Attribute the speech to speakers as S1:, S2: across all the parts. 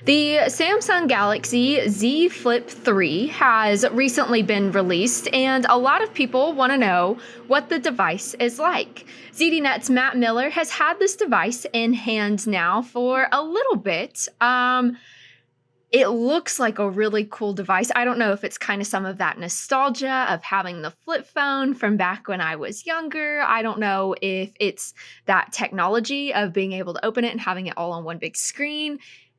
S1: The Samsung Galaxy Z Flip 3 has recently been released, and a lot of people want to know what the device is like. ZDNet's Matt Miller has had this device in hand now for a little bit. It looks like a really cool device. I don't know if it's kind of some of that nostalgia of having the flip phone from back when I was younger. I don't know if it's that technology of being able to open it and having it all on one big screen.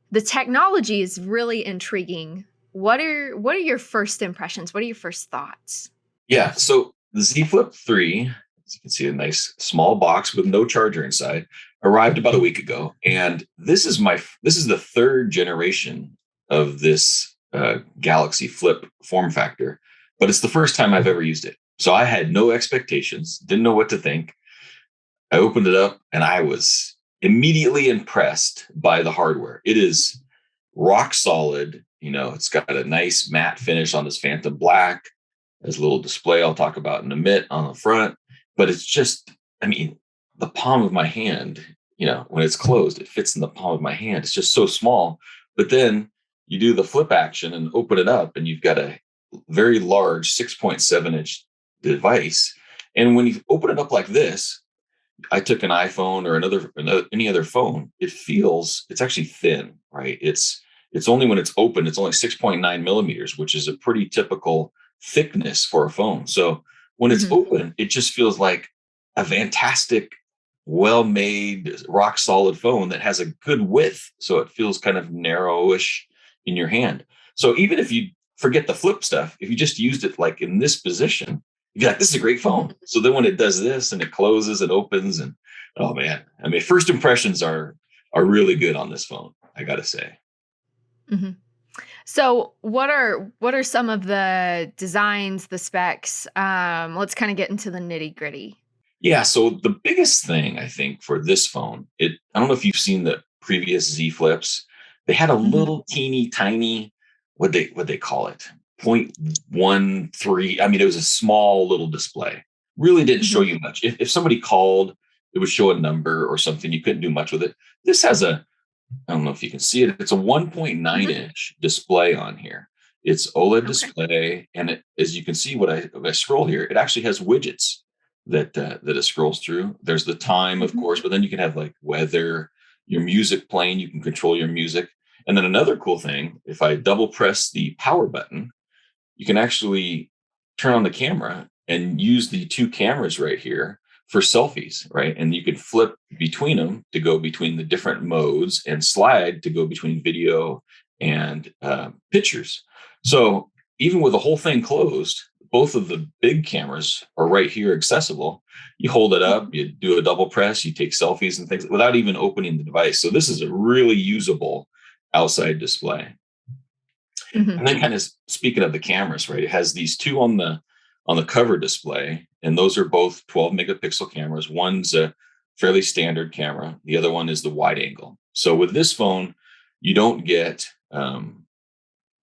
S1: The technology is really intriguing. What are your first impressions? What are your first thoughts?
S2: Yeah, so the Z Flip 3, as you can see, a nice small box with no charger inside, arrived about a week ago. And this is the third generation of this Galaxy Flip form factor, but it's the first time I've ever used it. So I had no expectations, didn't know what to think. I opened it up and I was immediately impressed by the hardware. It is rock solid. It's got a nice matte finish on this Phantom Black. There's a little display I'll talk about in a minute on the front, but it's just, the palm of my hand, when it's closed, it fits in the palm of my hand. It's just so small. But then you do the flip action and open it up, and you've got a very large 6.7-inch device. And when you open it up like this, I took an iPhone or any other phone. It's actually thin, right? It's only when it's open, it's only 6.9 millimeters, which is a pretty typical thickness for a phone. So when it's
S1: Mhm.
S2: open, it just feels like a fantastic, well-made, rock solid phone that has a good width. So it feels kind of narrowish in your hand. So even if you forget the flip stuff, if you just used it like in this position, you'd be like, this is a great phone. So then when it does this and it closes and opens, and oh man, first impressions are really good on this phone, I gotta say.
S1: Mhm. So, what are some of the designs, the specs? Let's kind of get into the nitty gritty.
S2: Yeah, so the biggest thing I think for this phone, I don't know if you've seen the previous Z Flips. They had a
S1: Mhm.
S2: little teeny tiny, what they call it, 0.13. It was a small little display. Really didn't show
S1: Mhm.
S2: you much. If somebody called, it would show a number or something. You couldn't do much with it. This has I don't know if you can see it. It's a 1.9
S1: Mhm.
S2: inch display on here. It's OLED
S1: Okay.
S2: display, and as you can see, if I scroll here, it actually has widgets that it scrolls through. There's the time, of
S1: Mhm.
S2: course, but then you can have like weather, your music playing. You can control your music, and then another cool thing: if I double press the power button, you can actually turn on the camera and use the two cameras right here for selfies, right? And you can flip between them to go between the different modes and slide to go between video and pictures. So even with the whole thing closed, both of the big cameras are right here accessible. You hold it up,
S1: Mhm.
S2: you do a double press, you take selfies and things without even opening the device. So this is a really usable outside display.
S1: Mhm.
S2: And then kind of speaking of the cameras, right? It has these two on the cover display, and those are both 12 megapixel cameras. One's a fairly standard camera. The other one is the wide angle. So with this phone, you don't get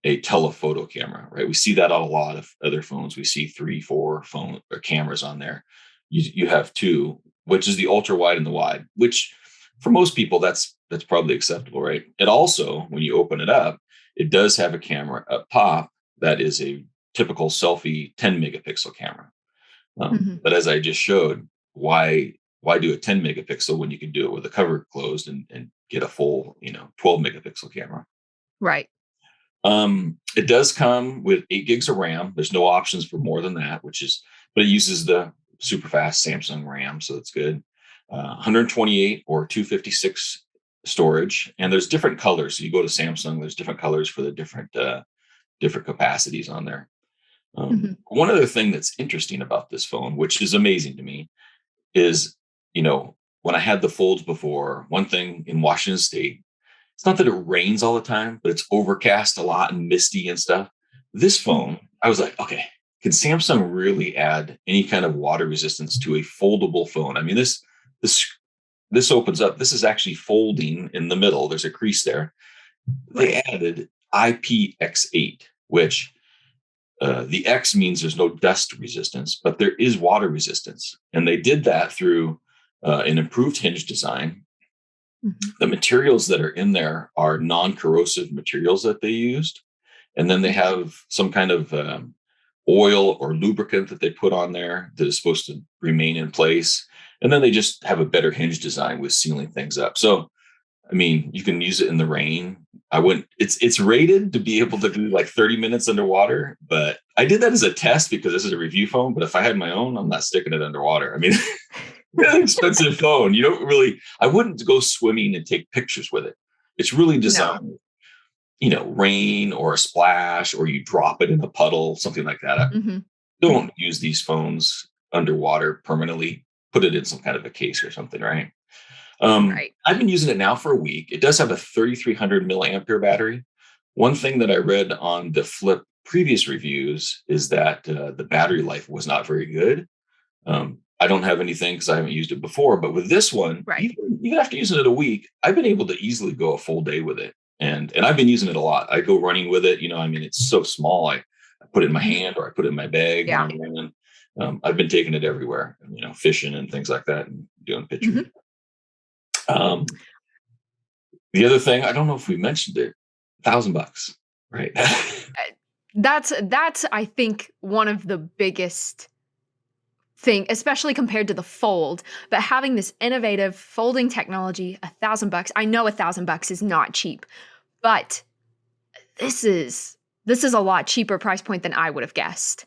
S2: a telephoto camera, right? We see that on a lot of other phones. We see three, four phone or cameras on there. You have two, which is the ultra wide and the wide, which for most people that's probably acceptable, right? It also, when you open it up, it does have a camera up top that is a typical selfie 10 megapixel camera.
S1: Mhm.
S2: But as I just showed, why do a 10 megapixel when you can do it with the cover closed and get a full 12 megapixel camera?
S1: Right.
S2: It does come with 8 gigs of RAM. There's no options for more than that, but it uses the super fast Samsung RAM, so it's good. 128 or 256 storage, and there's different colors. So you go to Samsung, there's different colors for the different capacities on there.
S1: Mhm.
S2: One other thing that's interesting about this phone, which is amazing to me, is when I had the folds before, one thing in Washington State, it's not that it rains all the time, but it's overcast a lot and misty and stuff. This
S1: Mhm.
S2: phone, I was like, okay, can Samsung really add any kind of water resistance to a foldable phone? This this opens up. This is actually folding in the middle. There's a crease there. They
S1: Right.
S2: added IPX8, which the X means there's no dust resistance, but there is water resistance. And they did that through an improved hinge design.
S1: Mhm.
S2: The materials that are in there are non-corrosive materials that they used, and then they have some kind of oil or lubricant that they put on there that is supposed to remain in place. And then they just have a better hinge design with sealing things up. So, I mean, you can use it in the rain. I wouldn't. It's rated to be able to do like 30 minutes underwater, but I did that as a test because this is a review phone. But if I had my own, I'm not sticking it underwater. I mean, an expensive phone. You don't really. I wouldn't go swimming and take pictures with it. It's really
S1: No.
S2: designed, rain or a splash, or you drop it in a puddle, something like that.
S1: Mhm.
S2: Don't use these phones underwater permanently. Put it in some kind of a case or something, right?
S1: Right.
S2: I've been using it now for a week. It does have a 3,300 milliampere battery. One thing that I read on the Flip previous reviews is that the battery life was not very good. I don't have anything because I haven't used it before, but with this one,
S1: Right.
S2: even after using it a week, I've been able to easily go a full day with it, and I've been using it a lot. I go running with it. I mean, it's so small. I put it in my
S1: Mhm.
S2: hand or I put it in my bag when
S1: Yeah.
S2: I'm running. I've been taking it everywhere, fishing and things like that, and doing pictures.
S1: Mhm.
S2: Um, the other thing, I don't know if we mentioned it, $1,000, right?
S1: That's I think one of the biggest thing, especially compared to the fold, but having this innovative folding technology, $1,000. I know $1,000 is not cheap, but this is this is a lot cheaper price point than I would have guessed.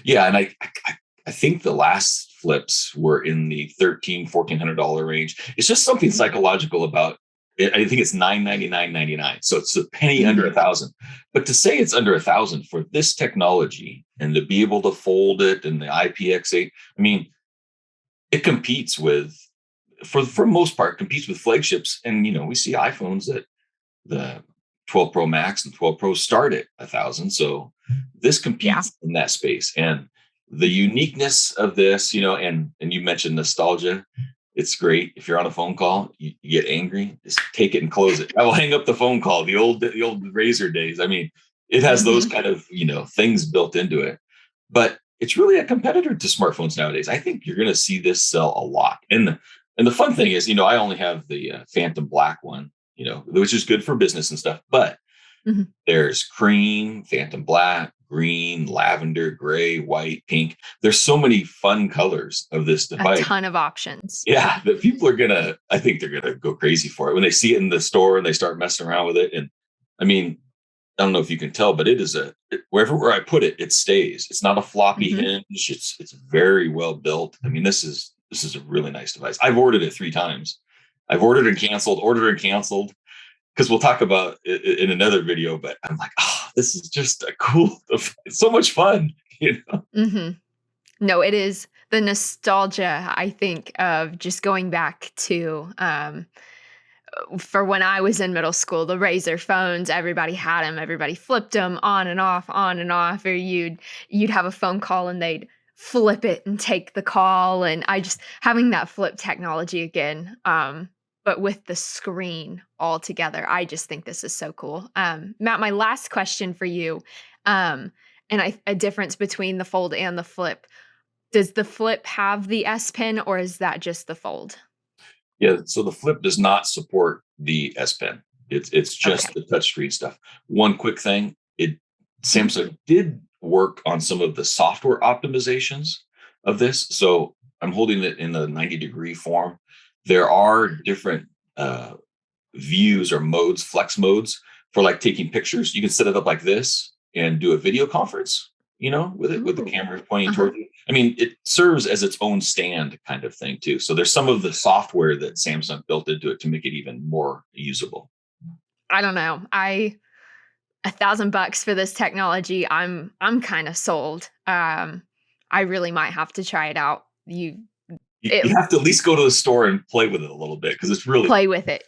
S2: Yeah, and I think the last flips were in the 1,400 range. It's just something
S1: Mhm.
S2: psychological about it. I think it's 999.99, so it's a penny under
S1: Mhm.
S2: 1,000. But to say it's under 1,000 for this technology and to be able to fold it and the IPX8, I mean, it competes with, for most part, competes with flagships. And we see iPhones that the 12 Pro Max and 12 Pro start at 1,000. So this
S1: Yeah.
S2: competes in that space. And the uniqueness of this, and you mentioned nostalgia. It's great. If you're on a phone call, you get angry, just take it and close it. I will hang up the phone call. The old Razor days. I mean, it has those
S1: Mhm.
S2: kind of things built into it. But it's really a competitor to smartphones nowadays. I think you're going to see this sell a lot. And the fun thing is, I only have the Phantom Black one, which is good for business and stuff. But
S1: Mhm.
S2: there's cream, Phantom Black, green, lavender, gray, white, pink. There's so many fun colors of this
S1: A
S2: device.
S1: ton of options.
S2: Yeah, that people are gonna. I think they're gonna go crazy for it when they see it in the store and they start messing around with it. And I mean, I don't know if you can tell, but wherever where I put it, it stays. It's not a floppy
S1: Mhm.
S2: hinge. It's very well built. I mean, this is a really nice device. I've ordered it 3 times. I've ordered and canceled, because we'll talk about it in another video. But I'm like, oh, this is just a cool. It's so much fun.
S1: Mhm. No, it is the nostalgia, I think, of just going back to, for when I was in middle school, the Razor phones, everybody had them, everybody flipped them on and off, or you'd have a phone call and they'd flip it and take the call, and I just having that flip technology again, but with the screen all together, I just think this is so cool. Matt, my last question for you, and a difference between the fold and the flip. Does the flip have the S Pen, or is that just the fold?
S2: Yeah, so the Flip does not support the S Pen. It's
S1: Okay.
S2: just the touchscreen stuff. One quick thing,
S1: Mhm.
S2: Samsung did work on some of the software optimizations of this. So I'm holding it in a 90-degree form. There are different uh, views or modes, flex modes for like taking pictures. You can set it up like this and do a video conference, with the
S1: Ooh.
S2: camera pointing
S1: Uh-huh.
S2: towards you. I mean, it serves as its own stand kind of thing too. So there's some of the software that Samsung built into it to make it even more usable.
S1: I don't know. $1,000 for this technology, I'm kinda sold. I really might have to try it out.
S2: You
S1: It
S2: have to at least go to the store and play with it a little bit because it's really.
S1: play with it.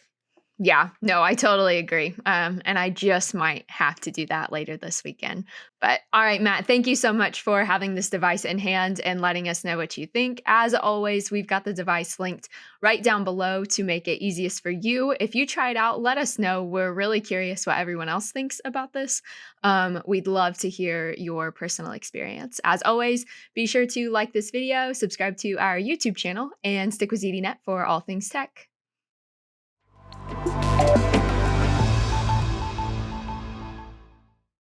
S1: Yeah, no, I totally agree. And I just might have to do that later this weekend. But all right, Matt, thank you so much for having this device in hand and letting us know what you think. As always, we've got the device linked right down below to make it easiest for you. If you try it out, let us know. We're really curious what everyone else thinks about this. We'd love to hear your personal experience. As always, be sure to like this video, subscribe to our YouTube channel, and stick with ZDNet for all things tech.